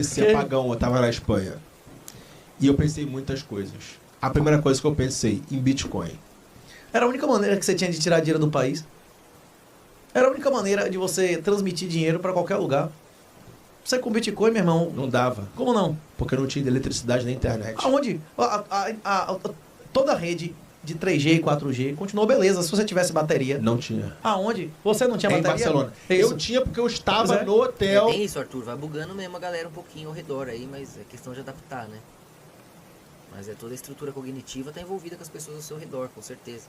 Esse apagão, eu tava na Espanha. E eu pensei em muitas coisas. A primeira coisa que eu pensei, em Bitcoin. Era a única maneira que você tinha de tirar dinheiro do país. Era a única maneira de você transmitir dinheiro para qualquer lugar. Você com Bitcoin, meu irmão... Não dava. Como não? Porque não tinha eletricidade na internet. Aonde? Toda a rede de 3G e 4G continuou beleza se você tivesse bateria. Não tinha. Aonde? Você não tinha Em bateria? Barcelona. Isso. Eu tinha porque eu estava Pois é. no hotel. Tem isso, Arthur. Vai bugando mesmo a galera um pouquinho ao redor aí, mas é questão de adaptar, né? Mas é toda a estrutura cognitiva tá envolvida com as pessoas ao seu redor, com certeza.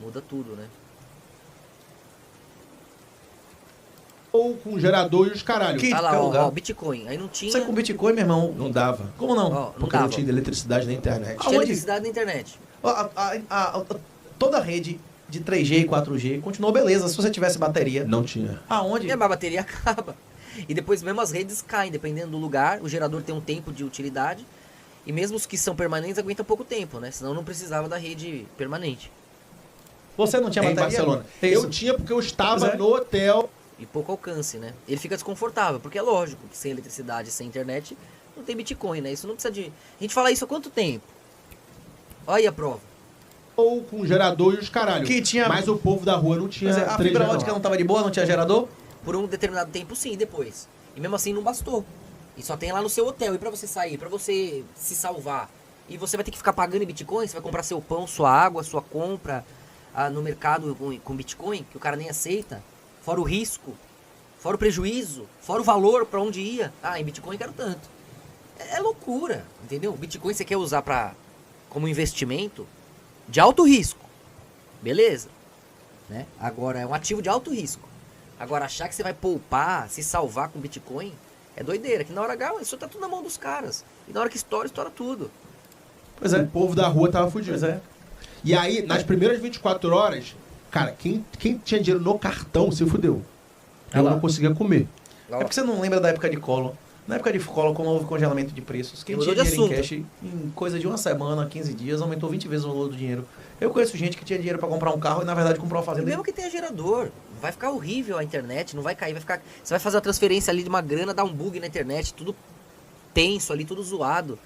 Muda tudo, né? Ou com gerador e os caralho. Que- Tá lá, qualquer ó, lugar. ó, Bitcoin. Aí não tinha... Você com Bitcoin, meu irmão... Não dava. Como não? Ó, não Porque dava. não tinha eletricidade na internet. Tinha Aonde? eletricidade na internet. Toda a rede de 3G e 4G continuou beleza se você tivesse bateria. Não tinha. Aonde? E a bateria acaba. E depois mesmo as redes caem, dependendo do lugar. O gerador tem um tempo de utilidade. E mesmo os que são permanentes aguentam pouco tempo, né? Senão não precisava da rede permanente. Você não tinha Em bateria? Barcelona. Isso. Eu tinha porque eu estava Pois é. no hotel. E pouco alcance, né? Ele fica desconfortável, porque é lógico que sem eletricidade, sem internet, não tem Bitcoin, né? Isso não precisa de... A gente fala isso há quanto tempo? Olha aí a prova. Ou com gerador e os caralho. Que tinha- Mas o povo da rua não tinha. Mas a 3G fibra não. ótica não estava de boa, não tinha gerador? Por um determinado tempo, sim, depois. E mesmo assim não bastou. E só tem lá no seu hotel. E pra você sair, pra você se salvar, e você vai ter que ficar pagando em Bitcoin, você vai comprar seu pão, sua água, sua compra no mercado com Bitcoin, que o cara nem aceita. Fora o risco, fora o prejuízo, fora o valor pra onde ia. Ah, em Bitcoin eu quero tanto. É loucura, entendeu? Bitcoin você quer usar como investimento de alto risco. Beleza. Né? Agora é um ativo de alto risco. Agora achar que você vai poupar, se salvar com Bitcoin, é doideira. Que na hora H, isso tá tudo na mão dos caras. E na hora que estoura tudo. Pois é. O povo da rua tava fudido. Pois é. E aí, nas primeiras 24 horas, cara, quem tinha dinheiro no cartão se fudeu. Eu lá. não conseguia comer. É porque você não lembra da época de Collor. Na época de Collor, quando houve congelamento de preços, quem Mudou tinha de dinheiro em assunto. cash, em coisa de uma semana, 15 dias, aumentou 20 vezes o valor do dinheiro. Eu conheço gente que tinha dinheiro pra comprar um carro e, na verdade, comprou uma E fazenda. mesmo que tenha gerador, vai ficar horrível a internet, não vai cair, vai ficar. Você vai fazer uma transferência ali de uma grana, dá um bug na internet, tudo tenso ali, tudo zoado.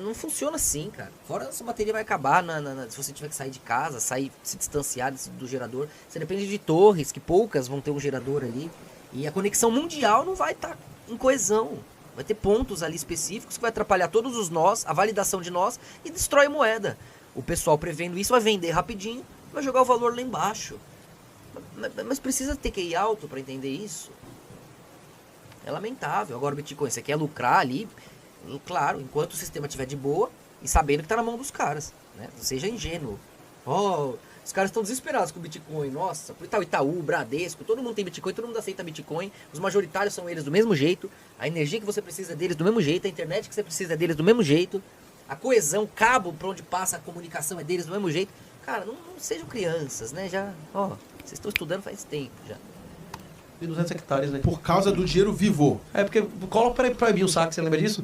Não funciona assim, cara. Fora essa bateria vai acabar se você tiver que sair de casa, se distanciar do gerador. Você depende de torres, que poucas vão ter um gerador ali. E a conexão mundial não vai estar em coesão. Vai ter pontos ali específicos que vai atrapalhar todos os nós, a validação de nós e destrói a moeda. O pessoal prevendo isso vai vender rapidinho, vai jogar o valor lá embaixo. Mas precisa ter QI alto para entender isso. É lamentável. Agora o Bitcoin, você quer lucrar ali, claro, enquanto o sistema estiver de boa e sabendo que tá na mão dos caras, né? Não seja ingênuo. Oh, os caras estão desesperados com o Bitcoin. Nossa, por tal Itaú, Bradesco, todo mundo tem Bitcoin, todo mundo aceita Bitcoin. Os majoritários são eles do mesmo jeito. A energia que você precisa é deles do mesmo jeito. A internet que você precisa é deles do mesmo jeito. A coesão, cabo pra onde passa a comunicação é deles do mesmo jeito. Cara, não sejam crianças, né? Já, vocês estão estudando faz tempo já. De 200 hectares, velho. Por causa do dinheiro vivo. É porque o Collor proibiu o saque, você lembra disso?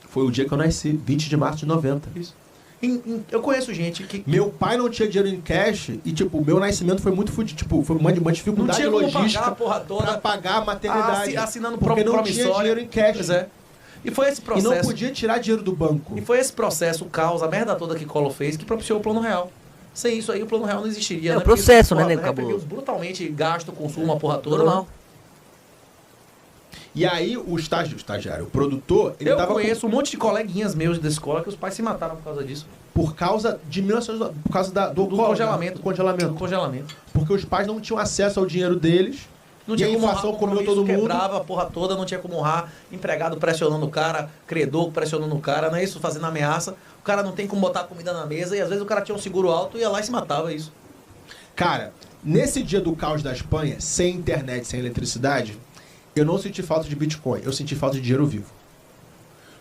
Foi o dia que eu nasci, 20 de março de 90. Isso. Eu conheço gente que... Meu pai não tinha dinheiro em cash e, tipo, o meu nascimento foi muito fudido. Tipo, foi uma Não dificuldade tinha como logística pagar a porra toda. pra pagar a maternidade. Assinando porque não tinha promissória. dinheiro em cash. Pois é. E foi esse E processo... não podia tirar dinheiro do banco. E foi esse processo, o caos, a merda toda que Collor fez, que propiciou o Plano Real. Sem isso aí, o Plano Real não existiria. É o Porque, processo, né, porra, nego repercutiu cabuloso? brutalmente gasto, consumo, a porra toda. Normal. Né? E aí, o estagiário, o produtor, ele Eu tava conheço um monte de coleguinhas meus da escola que os pais se mataram por causa disso. por causa de 1900, por causa do congelamento. do congelamento. Do congelamento. Porque os pais não tinham acesso ao dinheiro deles. Não E tinha a como inflação honrar, comeu todo mundo. quebrava a porra toda, não tinha como honrar, empregado pressionando o cara, credor pressionando o cara, não é isso? Fazendo ameaça. O cara não tem como botar comida na mesa e às vezes o cara tinha um seguro alto e ia lá e se matava, isso. Cara, nesse dia do caos da Espanha, sem internet, sem eletricidade, eu não senti falta de Bitcoin, eu senti falta de dinheiro vivo.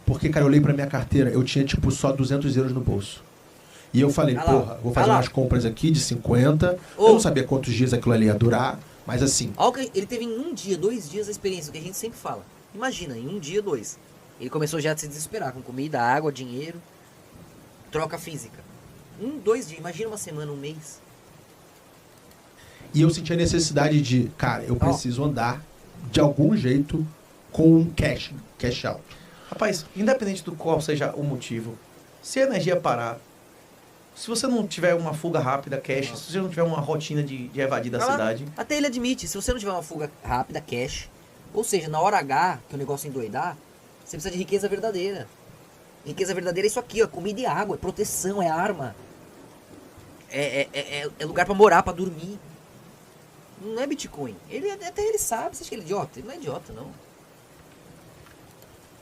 Porque, cara, eu olhei pra minha carteira, eu tinha, tipo, só 200 euros no bolso. E eu falei, Vai lá, porra, vou fazer vai lá. umas compras aqui de 50. Ô. Eu não sabia quantos dias aquilo ali ia durar, mas assim, Olha que ele teve em 1 dia, 2 dias a experiência, o que a gente sempre fala. Imagina, em 1 dia, 2. Ele começou já a se desesperar com comida, água, dinheiro, troca física. 1, 2 dias, imagina uma semana, um mês. e eu senti a necessidade de, cara, eu preciso andar de algum jeito com cash out. Rapaz, independente do qual seja o motivo, se a energia parar, se você não tiver uma fuga rápida, cash, se você não tiver uma rotina de evadir da cidade... Até ele admite, se você não tiver uma fuga rápida, cash, ou seja, na hora H, que o negócio endoidar, você precisa de riqueza verdadeira. Riqueza verdadeira é isso aqui, ó, comida e água, é proteção, é arma. É lugar pra morar, pra dormir. Não é Bitcoin. Até ele sabe, você acha que ele é idiota? Ele não é idiota, não.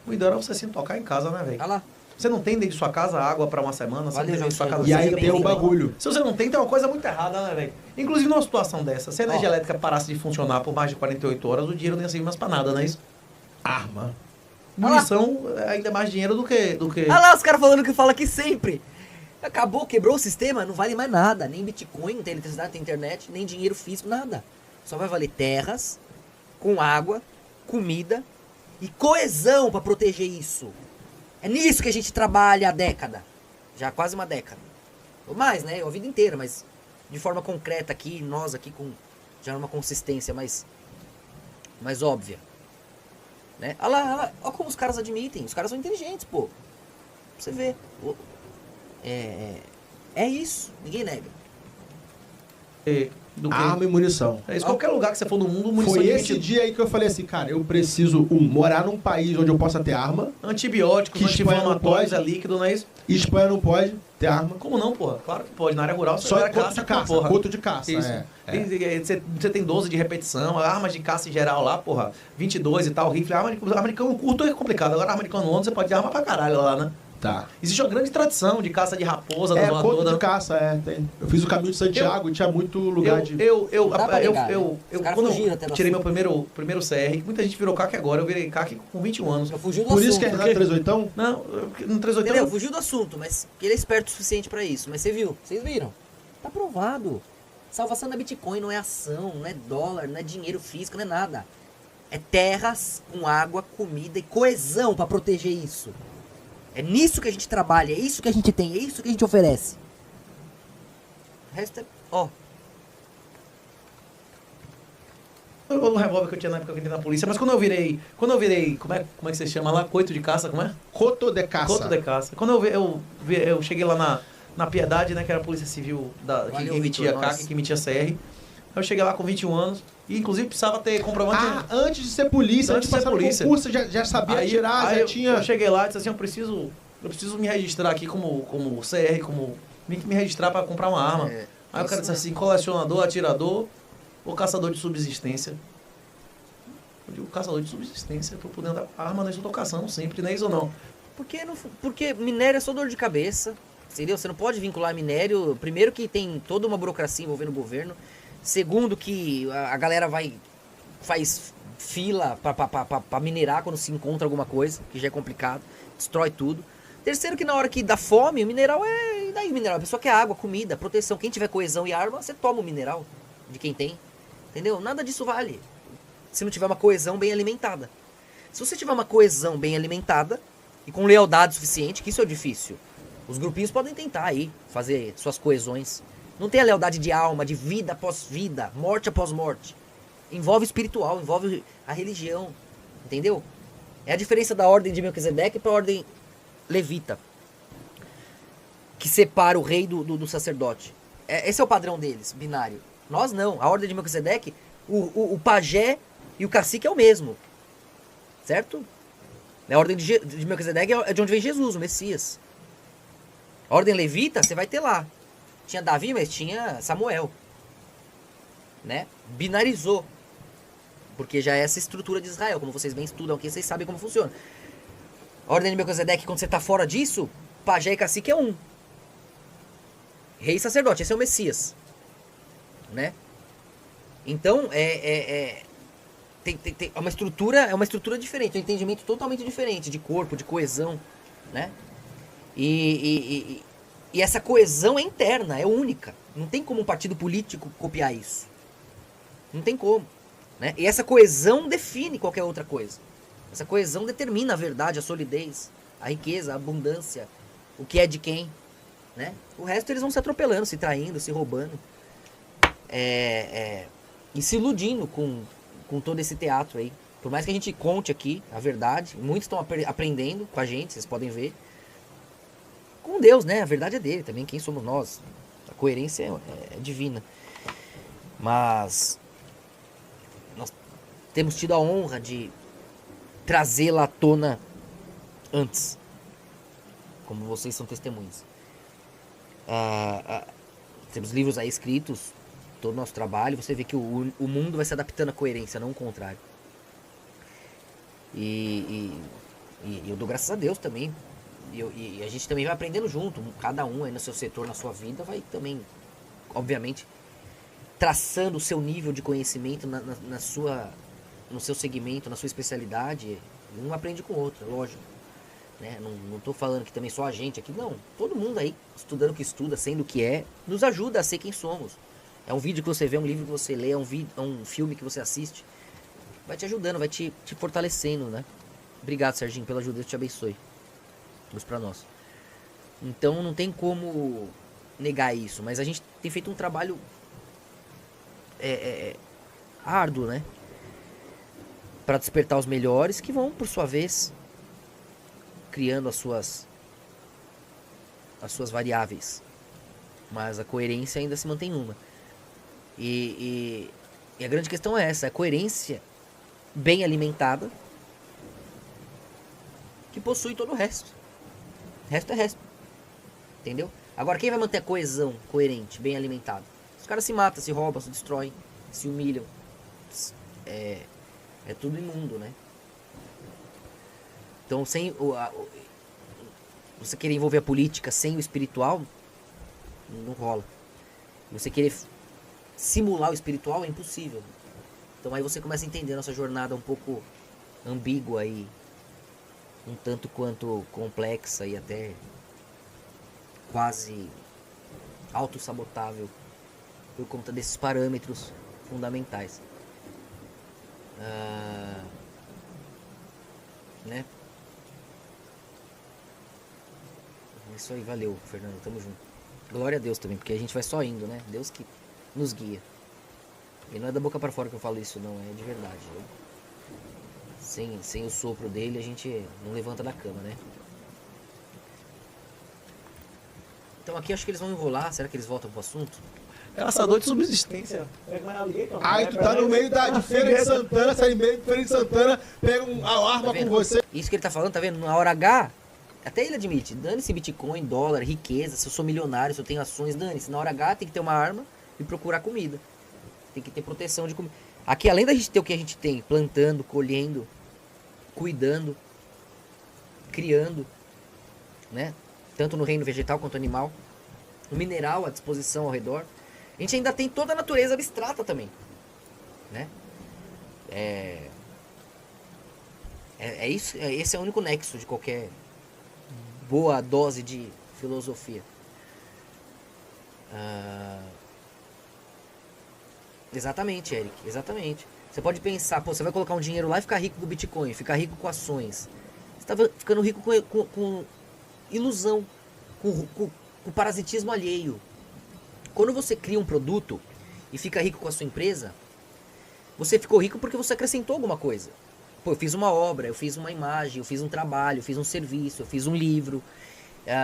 O ideal é você se tocar em casa, né, velho? Olha lá. Você não tem dentro de sua casa água pra uma semana, você Valeu, não tem dentro de sua João casa... E aí Seja tem o bem-vindo. bagulho. Se você não tem uma coisa muito errada, né, velho? Inclusive numa situação dessa, se a energia elétrica parasse de funcionar por mais de 48 horas, o dinheiro não ia servir mais pra nada, não é isso? Arma. Munição é ainda mais dinheiro do que... Olha lá os caras falando que fala aqui sempre. Acabou, quebrou o sistema, não vale mais nada. Nem Bitcoin, não tem eletricidade, não tem internet, nem dinheiro físico, nada. Só vai valer terras, com água, comida e coesão pra proteger isso. É nisso que a gente trabalha há década. Já há quase uma década. Ou mais, né? A vida inteira, mas de forma concreta aqui, nós aqui com já numa consistência mais óbvia. Né? Olha lá, olha como os caras admitem. Os caras são inteligentes, pô. Pra você ver. É isso. Ninguém nega. do que... Arma e munição. É isso, qualquer lugar que você for no mundo, munição Foi de esse dia aí que eu falei assim, cara, eu preciso, morar num país onde eu possa ter arma. Antibióticos, Que Espanha não anti-inflamatórios, pode. é líquido, não é isso? E Espanha não pode ter arma. Como não, porra? Claro que pode. Na área rural, você Só era coto de caça, porra. coto de caça. Isso. Você tem 12 de repetição, armas de caça em geral lá, porra, 22 e tal, rifle, arma de cano curto é complicado. Agora arma de cano longo você pode ter arma pra caralho lá, né? Tá. Existe uma grande tradição de caça de raposa na zona Coto toda. de caça, tem. Eu fiz o caminho de Santiago e tinha muito lugar de... Dá pra negar, né? Os caras quando fugiram até eu do tirei meu assunto. primeiro CR, muita gente virou CAC agora, eu virei CAC com 21 anos. Eu fugi do Por assunto. isso que é Renato 38? Não, no 38 Entendeu? Fugiu do assunto, mas ele é esperto o suficiente pra isso. Mas você viu, vocês viram. Tá provado. Salvação da Bitcoin não é ação, não é dólar, não é dinheiro físico, não é nada. É terras com água, comida e coesão pra proteger isso. É nisso que a gente trabalha, é isso que a gente tem, é isso que a gente oferece. O resto é... Ó, Eu vou no revólver que eu tinha na época que eu entrei na polícia, mas quando eu virei, como é que você chama lá? Coito de caça, como é? Coto de caça. Coto de caça. Quando eu cheguei lá na Piedade, né, que era a Polícia Civil que Valeu, emitia Vitor, CAC, nós. que emitia CR. Eu cheguei lá com 21 anos e inclusive precisava ter comprovante. Antes de ser polícia, Antes de ser passar no polícia. concurso, já sabia atirar, aí já eu, tinha... eu cheguei lá e disse assim, eu preciso me registrar aqui como CR, me registrar para comprar uma arma. Aí o cara disse assim, colecionador, atirador ou caçador de subsistência. Eu digo, caçador de subsistência, pra eu poder andar com arma, eu tô caçando sempre, não é isso ou não? porque minério é só dor de cabeça, entendeu? Você não pode vincular minério. Primeiro que tem toda uma burocracia envolvendo o governo. Segundo que a galera faz fila pra minerar quando se encontra alguma coisa, que já é complicado, destrói tudo. Terceiro que na hora que dá fome, o mineral e daí o mineral? A pessoa quer água, comida, proteção. Quem tiver coesão e arma, você toma o mineral de quem tem. Entendeu? Nada disso vale se não tiver uma coesão bem alimentada. Se você tiver uma coesão bem alimentada e com lealdade suficiente, que isso é o difícil. Os grupinhos podem tentar aí fazer suas coesões. Não tem a lealdade de alma, de vida após vida, morte após morte. Envolve espiritual, envolve a religião. Entendeu? É a diferença da ordem de Melquisedeque para a ordem levita, que separa o rei do sacerdote. Esse é o padrão deles, binário. Nós não. A ordem de Melquisedeque, o pajé e o cacique é o mesmo. Certo? A ordem de Melquisedeque é de onde vem Jesus, o Messias. A ordem levita, você vai ter lá. Tinha Davi, mas tinha Samuel. Né? Binarizou. Porque já é essa estrutura de Israel. Como vocês bem estudam aqui, vocês sabem como funciona. A ordem de Melquisedeque, quando você está fora disso, pajé e cacique é um. Rei e sacerdote, esse é o Messias. Né? Então, é uma estrutura diferente, um entendimento totalmente diferente de corpo, de coesão, né? E essa coesão é interna, é única. Não tem como um partido político copiar isso. Não tem como. Né? E essa coesão define qualquer outra coisa. Essa coesão determina a verdade, a solidez, a riqueza, a abundância, o que é de quem. Né? O resto eles vão se atropelando, se traindo, se roubando. E se iludindo com todo esse teatro aí. Por mais que a gente conte aqui a verdade, muitos estão aprendendo com a gente, vocês podem ver. Com Deus, né? A verdade é dele também, quem somos nós? A coerência é divina. Mas nós temos tido a honra de trazê-la à tona antes. Como vocês são testemunhas. Temos livros aí escritos, todo o nosso trabalho. Você vê que o mundo vai se adaptando à coerência, não o contrário. E eu dou graças a Deus também. E a gente também vai aprendendo junto. Cada um aí no seu setor, na sua vida, vai também, obviamente, traçando o seu nível de conhecimento no seu segmento, na sua especialidade. Um aprende com o outro, é lógico. Né? Não estou falando que também só a gente aqui, não. Todo mundo aí, estudando o que estuda, sendo o que é, nos ajuda a ser quem somos. É um vídeo que você vê, um livro que você lê, é um filme que você assiste. Vai te ajudando, vai te fortalecendo, né? Obrigado, Serginho, pela ajuda, Deus te abençoe. Luz pra nós. Então não tem como negar isso, mas a gente tem feito um trabalho árduo, né? Para despertar os melhores, que vão, por sua vez, criando as suas variáveis. Mas a coerência ainda se mantém uma. E a grande questão é essa, a coerência bem alimentada que possui todo o resto. Resto é resto. Entendeu? Agora, quem vai manter a coesão coerente, bem alimentada? Os caras se matam, se roubam, se destroem, se humilham. É tudo imundo, né? Então, sem você querer envolver a política sem o espiritual, não rola. Você querer simular o espiritual é impossível. Então aí você começa a entender a nossa jornada um pouco ambígua e um tanto quanto complexa e até quase autossabotável por conta desses parâmetros fundamentais. Né? Isso aí, valeu, Fernando, tamo junto. Glória a Deus também, porque a gente vai só indo, né? Deus que nos guia. E não é da boca pra fora que eu falo isso, não, é de verdade. Sem o sopro dele, a gente não levanta da cama, né? Então aqui acho que eles vão enrolar. Será que eles voltam pro assunto? Caçador de subsistência. Aí tu tá no meio de Feira de Santana, sai no meio de Feira de Santana, pega a arma com você. Isso que ele tá falando, tá vendo? Na hora H, até ele admite, dane-se Bitcoin, dólar, riqueza, se eu sou milionário, se eu tenho ações, dane-se. Na hora H tem que ter uma arma e procurar comida. Tem que ter proteção de comida. Aqui, além da gente ter o que a gente tem, plantando, colhendo, cuidando, criando, né? Tanto no reino vegetal quanto animal, o mineral à disposição ao redor, a gente ainda tem toda a natureza abstrata também, né? Isso, esse é o único nexo de qualquer boa dose de filosofia. Exatamente, Eric, exatamente. Você pode pensar, você vai colocar um dinheiro lá e ficar rico com Bitcoin, ficar rico com ações. Você está ficando rico com ilusão, com parasitismo alheio. Quando você cria um produto e fica rico com a sua empresa, você ficou rico porque você acrescentou alguma coisa. Pô, eu fiz uma obra, eu fiz uma imagem, eu fiz um trabalho, eu fiz um serviço, eu fiz um livro,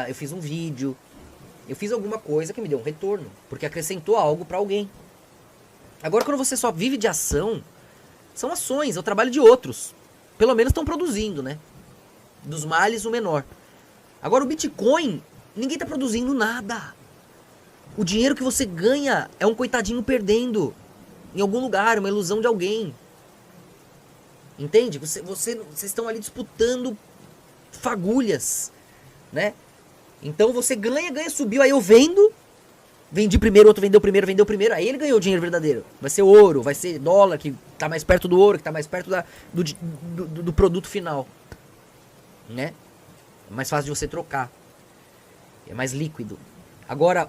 eu fiz um vídeo. Eu fiz alguma coisa que me deu um retorno, porque acrescentou algo para alguém. Agora, quando você só vive de ação, são ações, é o trabalho de outros. Pelo menos estão produzindo, né? Dos males, o menor. Agora, o Bitcoin, ninguém está produzindo nada. O dinheiro que você ganha é um coitadinho perdendo em algum lugar, uma ilusão de alguém. Entende? Vocês estão ali disputando fagulhas, né? Então você ganha, subiu, aí eu vendi primeiro, outro vendeu primeiro, aí ele ganhou o dinheiro verdadeiro. Vai ser ouro, vai ser dólar, que tá mais perto do ouro, que tá mais perto do produto final, né? É mais fácil de você trocar, é mais líquido. Agora,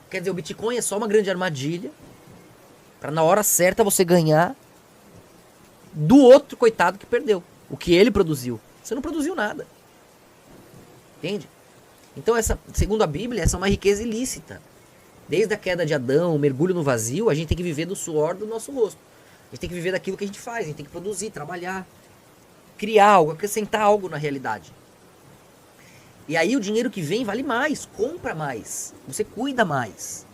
quer dizer, o Bitcoin é só uma grande armadilha para na hora certa você ganhar do outro coitado que perdeu, o que ele produziu. Você não produziu nada. Entende? Então, segundo a Bíblia, essa é uma riqueza ilícita. Desde a queda de Adão, o mergulho no vazio, a gente tem que viver do suor do nosso rosto. A gente tem que viver daquilo que a gente faz, a gente tem que produzir, trabalhar, criar algo, acrescentar algo na realidade. E aí o dinheiro que vem vale mais, compra mais, você cuida mais.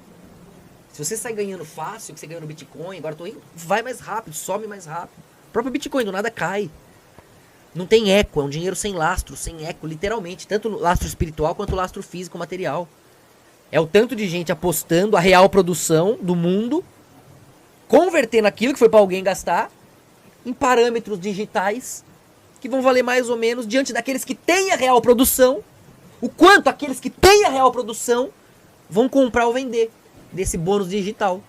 Se você sai ganhando fácil, que você ganhou no Bitcoin, agora eu tô indo, vai mais rápido, sobe mais rápido. O próprio Bitcoin do nada cai. Não tem eco, é um dinheiro sem lastro, sem eco, literalmente. Tanto lastro espiritual quanto lastro físico, material. É o tanto de gente apostando a real produção do mundo, convertendo aquilo que foi para alguém gastar, em parâmetros digitais, que vão valer mais ou menos diante daqueles que têm a real produção, o quanto aqueles que têm a real produção vão comprar ou vender desse bônus digital.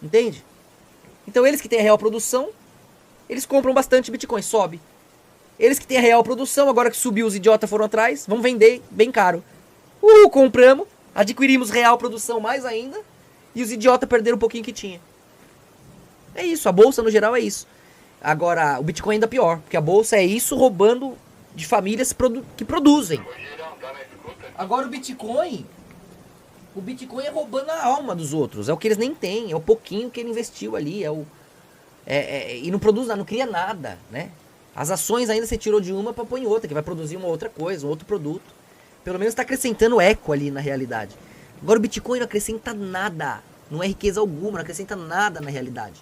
Entende? Então eles que têm a real produção, eles compram bastante Bitcoin, sobe. Eles que têm a real produção, agora que subiu, os idiotas foram atrás, vão vender bem caro. Compramos, adquirimos real produção mais ainda, e os idiotas perderam um pouquinho que tinha. É isso, a bolsa no geral é isso. Agora, o Bitcoin ainda pior, porque a bolsa é isso roubando de famílias que produzem. Agora o Bitcoin é roubando a alma dos outros, é o que eles nem têm, é o pouquinho que ele investiu ali, e não produz nada, não cria nada, né? As ações ainda você tirou de uma para pôr em outra, que vai produzir uma outra coisa, um outro produto. Pelo menos está acrescentando eco ali na realidade. Agora o Bitcoin não acrescenta nada, não é riqueza alguma, não acrescenta nada na realidade.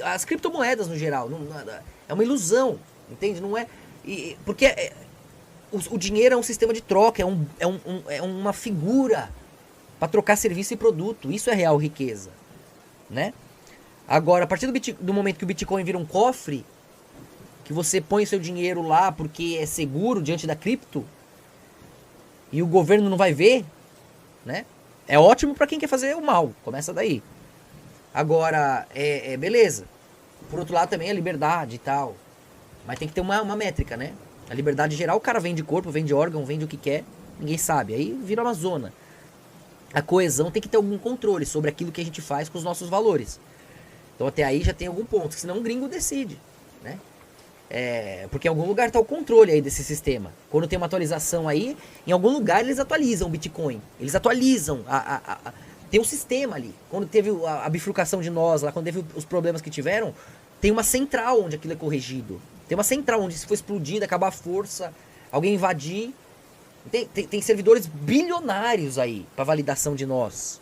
As criptomoedas no geral, é uma ilusão, entende? Não é, porque o dinheiro é um sistema de troca, é uma figura para trocar serviço e produto. Isso é real riqueza, né? Agora, a partir do momento que o Bitcoin vira um cofre, que você põe o seu dinheiro lá porque é seguro diante da cripto, e o governo não vai ver, né? É ótimo para quem quer fazer o mal, começa daí. Agora, beleza. Por outro lado também a liberdade e tal. Mas tem que ter uma métrica, né? A liberdade geral, o cara vende corpo, vende órgão, vende o que quer, ninguém sabe. Aí vira uma zona. A coesão tem que ter algum controle sobre aquilo que a gente faz com os nossos valores. Então até aí já tem algum ponto, senão o gringo decide, né? Porque em algum lugar está o controle aí desse sistema. Quando tem uma atualização aí, em algum lugar eles atualizam o Bitcoin. Eles atualizam, tem um sistema ali. Quando teve a bifurcação de nós lá, quando teve os problemas que tiveram, tem uma central onde aquilo é corrigido. Tem uma central onde se for explodido, acabar a força, alguém invadir. Tem servidores bilionários aí para validação de nós.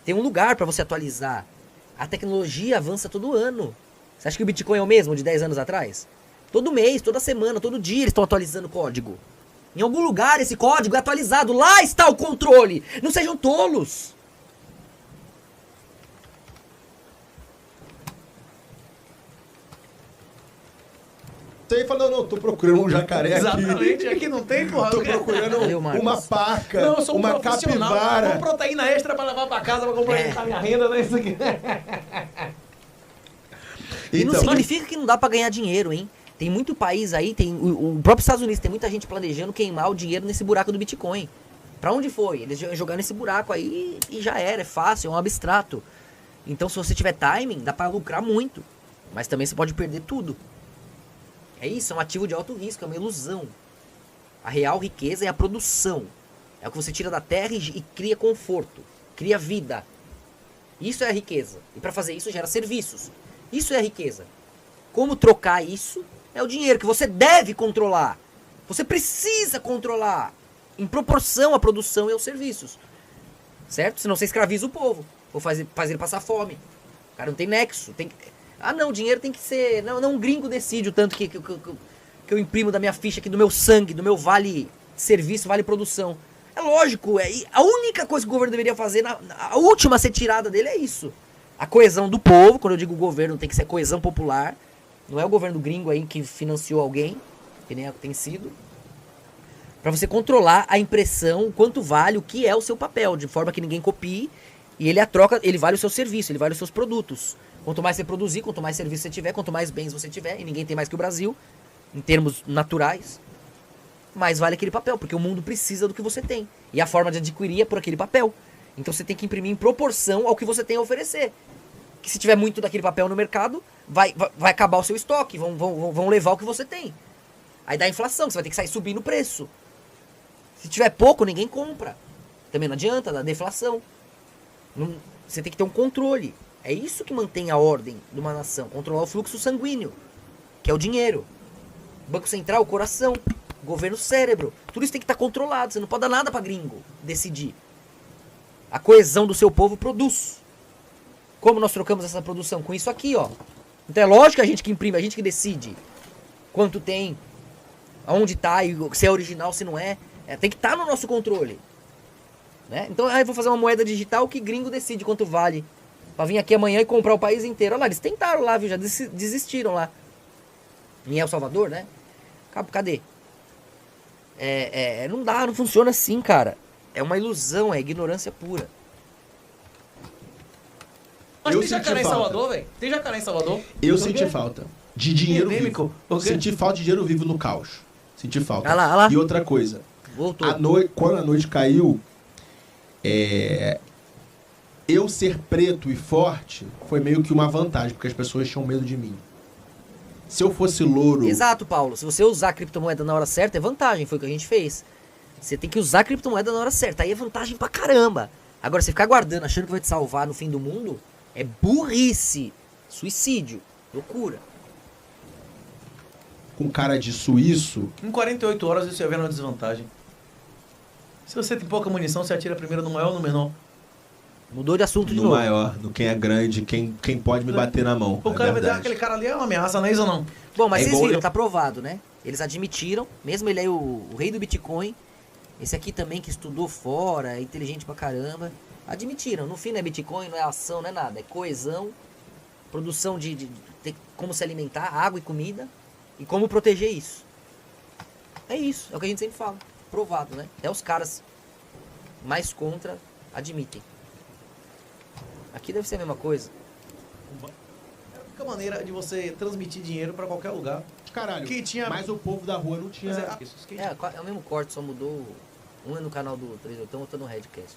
Tem um lugar para você atualizar. A tecnologia avança todo ano. Você acha que o Bitcoin é o mesmo de 10 anos atrás? Todo mês, toda semana, todo dia eles estão atualizando o código. Em algum lugar esse código é atualizado. Lá está o controle. Não sejam tolos. Você falou, não, tô procurando um jacaré aqui. Exatamente, aqui não tem, porra. Tô procurando uma paca, não, eu sou uma capivara. Com proteína extra pra levar pra casa, pra complementar minha renda, né? Isso aqui. E não significa que não dá pra ganhar dinheiro, hein? Tem muito país aí, tem o próprio Estados Unidos, tem muita gente planejando queimar o dinheiro nesse buraco do Bitcoin. Pra onde foi? Eles jogaram nesse buraco aí e já era, é fácil, é um abstrato. Então se você tiver timing, dá pra lucrar muito. Mas também você pode perder tudo. É isso, é um ativo de alto risco, é uma ilusão. A real riqueza é a produção. É o que você tira da terra e cria conforto, cria vida. Isso é a riqueza. E para fazer isso gera serviços. Isso é a riqueza. Como trocar isso é o dinheiro que você deve controlar. Você precisa controlar em proporção à produção e aos serviços. Certo? Senão você escraviza o povo. Ou faz ele passar fome. O cara não tem nexo. Não, o dinheiro tem que ser... Não, um gringo decide o tanto que eu imprimo da minha ficha aqui, do meu sangue, do meu vale serviço, vale produção. É lógico, a única coisa que o governo deveria fazer, a última a ser tirada dele é isso. A coesão do povo, quando eu digo governo, tem que ser coesão popular. Não é o governo gringo aí que financiou alguém, que nem tem sido. Para você controlar a impressão, quanto vale, o que é o seu papel, de forma que ninguém copie. E ele vale o seu serviço, ele vale os seus produtos. Quanto mais você produzir, quanto mais serviço você tiver, quanto mais bens você tiver, e ninguém tem mais que o Brasil, em termos naturais, mais vale aquele papel, porque o mundo precisa do que você tem. E a forma de adquirir é por aquele papel. Então você tem que imprimir em proporção ao que você tem a oferecer. Que se tiver muito daquele papel no mercado, vai acabar o seu estoque, vão levar o que você tem. Aí dá inflação, você vai ter que sair subindo o preço. Se tiver pouco, ninguém compra. Também não adianta, dá deflação. Você tem que ter um controle. É isso que mantém a ordem de uma nação. Controlar o fluxo sanguíneo, que é o dinheiro. Banco Central, o coração. Governo, cérebro. Tudo isso tem que estar controlado. Você não pode dar nada pra gringo decidir. A coesão do seu povo produz. Como nós trocamos essa produção? Com isso aqui, ó. Então é lógico que a gente que imprime, a gente que decide quanto tem, aonde tá, e se é original, se não é. Tem que estar no nosso controle. Né? Então aí eu vou fazer uma moeda digital que gringo decide quanto vale. Pra vir aqui amanhã e comprar o país inteiro. Olha lá, eles tentaram lá, viu? Já desistiram lá. Em El Salvador, né? Cadê? Não dá, não funciona assim, cara. É uma ilusão, é ignorância pura. Mas Eu tem senti jacaré em falta. Salvador, velho? Tem jacaré em Salvador? Eu senti falta de dinheiro Endêmico. vivo. O quê? Senti falta de dinheiro vivo no caos. Senti falta. Olha lá, olha lá. E outra coisa. Voltou. Quando a noite caiu, eu ser preto e forte foi meio que uma vantagem, porque as pessoas tinham medo de mim. Se eu fosse louro... Exato, Paulo. Se você usar a criptomoeda na hora certa, é vantagem. Foi o que a gente fez. Você tem que usar a criptomoeda na hora certa. Aí é vantagem pra caramba. Agora, você ficar guardando, achando que vai te salvar no fim do mundo, é burrice. Suicídio. Loucura. Com cara de suíço... Em 48 horas você vai ver uma desvantagem. Se você tem pouca munição, você atira primeiro no maior ou no menor. Mudou de assunto de No novo. maior, no quem é grande, quem pode me bater na mão. O cara vai dizer, verdade. aquele cara ali é uma ameaça, não é isso ou não? Bom, mas É vocês igual viram, eu- tá provado, né? Eles admitiram, mesmo ele aí, o rei do Bitcoin, esse aqui também que estudou fora, é inteligente pra caramba, admitiram. No fim não é Bitcoin, não é ação, não é nada. É coesão, produção de ter como se alimentar, água e comida, e como proteger isso. É isso, é o que a gente sempre fala. Provado, né? Até os caras mais contra admitem. Aqui deve ser a mesma coisa. É a única maneira de você transmitir dinheiro pra qualquer lugar. Caralho, Que tinha- mas o povo da rua não tinha... Mas é o É o mesmo corte, só mudou. Um é no canal do 38, outro no Redcast.